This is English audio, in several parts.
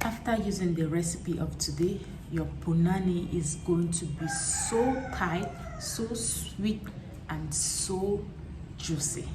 After using the recipe of today, your punani is going to be so tight, so sweet, and so juicy.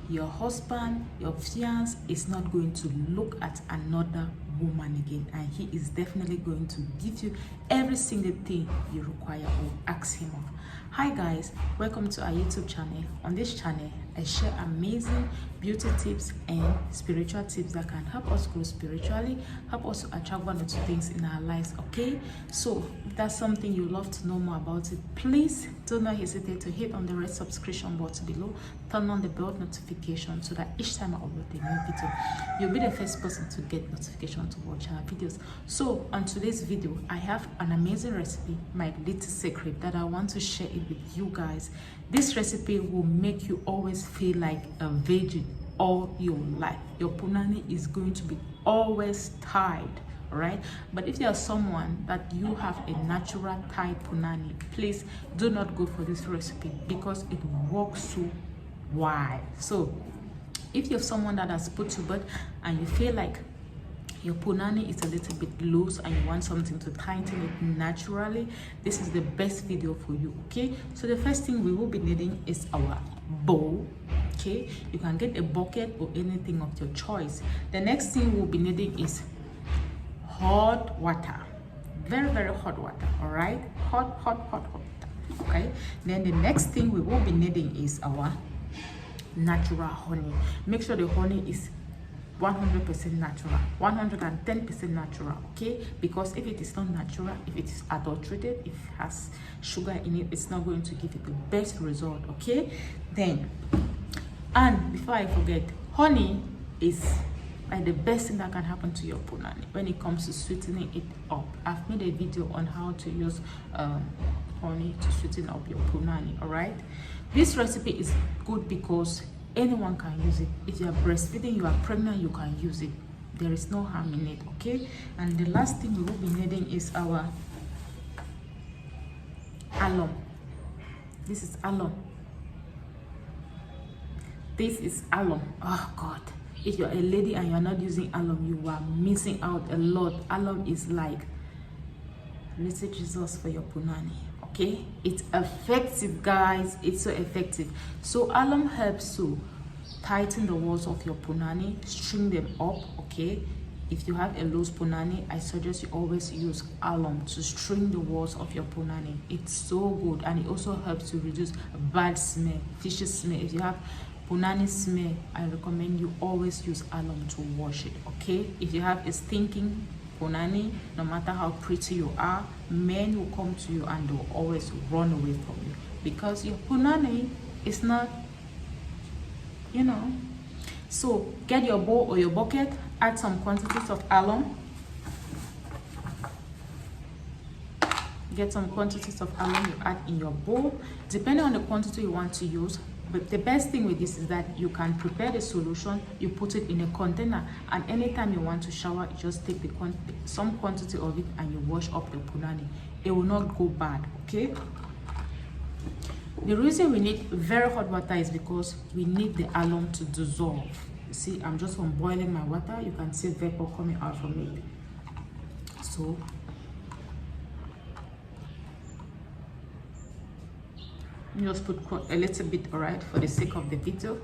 Your husband, your fiance is not going to look at another woman again, and he is definitely going to give you every single thing you require or ask him of. Hi guys, welcome to our YouTube channel. On this channel, I share amazing beauty tips and spiritual tips that can help us grow spiritually, help us to attract one or two things in our lives. Okay, so if that's something you love to know more about it, please do not hesitate to hit on the red subscription button below, turn on the bell notification so that each time I upload a new video, you'll be the first person to get notification to watch our videos. So on today's video, I have an amazing recipe, my little secret, that I want to share it with you guys. This recipe will make you always feel like a virgin all your life. Your punani is going to be always tied, right? But if you are someone that you have a natural tied punani, please do not go for this recipe because it works so well. So if you're someone that has put to bed and you feel like your punani is a little bit loose and you want something to tighten it naturally, this is the best video for you. Okay, so the first thing we will be needing is our bowl. Okay, you can get a bucket or anything of your choice. The next thing we'll be needing is hot water, very hot water. All right, hot water. Okay, then the next thing we will be needing is our natural honey. Make sure the honey is 100% natural, 110% natural. Okay, because if it is not natural, if it is adulterated, if it has sugar in it, it's not going to give you the best result. Okay, then, and before I forget, honey is like the best thing that can happen to your punani when it comes to sweetening it up. I've made a video on how to use honey to sweeten up your punani. All right, this recipe is good because anyone can use it. If you are breastfeeding, you are pregnant, you can use it. There is no harm in it. Okay, and the last thing we will be needing is our alum. This is alum. This is alum. Oh God, if you're a lady and you're not using alum, you are missing out a lot. Alum is like little Jesus for your punani. Okay, it's effective, guys. It's so effective. So alum helps to tighten the walls of your punani, string them up. Okay, if you have a loose punani, I suggest you always use alum to string the walls of your punani. It's so good, and it also helps to reduce bad smell, fishy smell. If you have punani smell, I recommend you always use alum to wash it. Okay, if you have a stinking punani, no matter how pretty you are, men will come to you and they'll always run away from you because your punani is not, you know. So get your bowl or your bucket, add some quantities of alum. Get some quantities of alum you add in your bowl, depending on the quantity you want to use. But the best thing with this is that you can prepare the solution, you put it in a container, and anytime you want to shower, you just take some quantity of it and you wash up the punani. It will not go bad. Okay, the reason we need very hot water is because we need the alum to dissolve. You see, I'm just boiling my water. You can see vapor coming out from it. So just put a little bit, all right, for the sake of the video.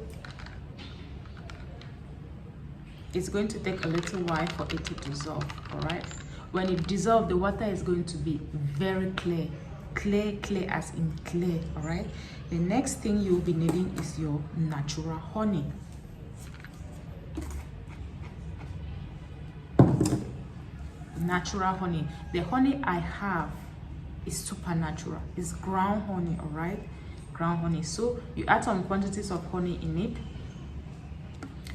It's going to take a little while for it to dissolve. All right, when it dissolves, the water is going to be very clear as in clear. All right, the next thing you'll be needing is your natural honey. Natural honey. The honey I have is super natural. It's ground honey. All right, ground honey. So you add some quantities of honey in it.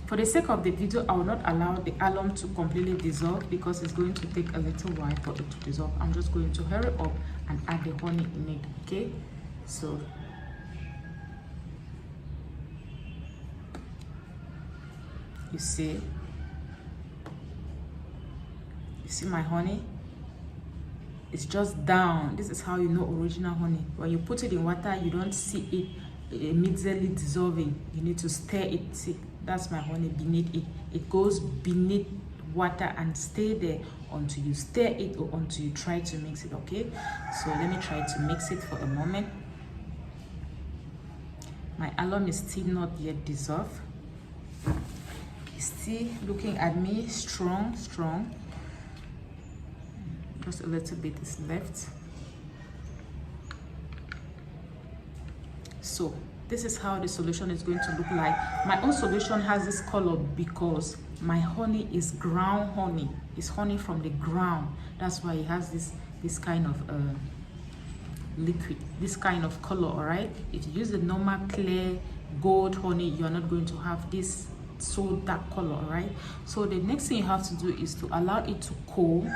For the sake of the video, I will not allow the alum to completely dissolve because it's going to take a little while for it to dissolve. I'm just going to hurry up and add the honey in it. Okay, so you see my honey. It's just down. This is how you know original honey. When you put it in water, you don't see it immediately dissolving. You need to stir it. See, that's my honey beneath it. It goes beneath water and stay there until you stir it or until you try to mix it. Okay, so let me try to mix it for a moment. My alum is still not yet dissolved. It's still looking at me strong. Just a little bit is left. So this is how the solution is going to look like. My own solution has this color because my honey is ground honey. It's honey from the ground. That's why it has this kind of liquid, this kind of color. All right, if you use the normal clear gold honey, you're not going to have this so dark color. All right, so the next thing you have to do is to allow it to cool.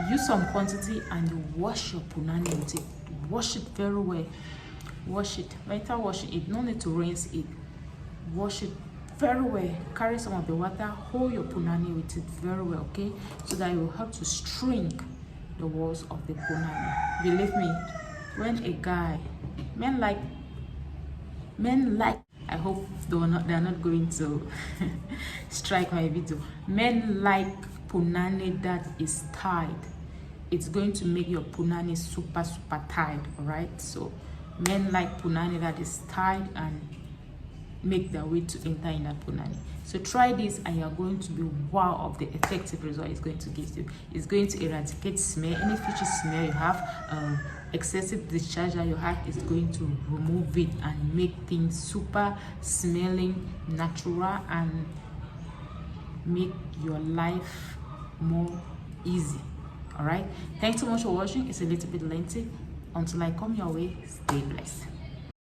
Use some quantity and you wash your punani with it. Wash it very well. Wash it. Later washing it, no need to rinse it. Wash it very well. Carry some of the water, hold your punani with it very well, okay, so that it will help to shrink the walls of the punani. Believe me, when a guy, men like, I hope they're not going to strike my video. Men like punani that is tied. It's going to make your punani super tied. All right, so men like punani that is tied and make their way to enter in that punani. So try this and you're going to be wow of the effective result it's going to give you. It's going to eradicate smell, any future smell you have, excessive discharge that you have is going to remove it and make things super smelling, natural, and make your life more easy. All right, thanks so much for watching. It's a little bit lengthy. Until I come your way, stay blessed.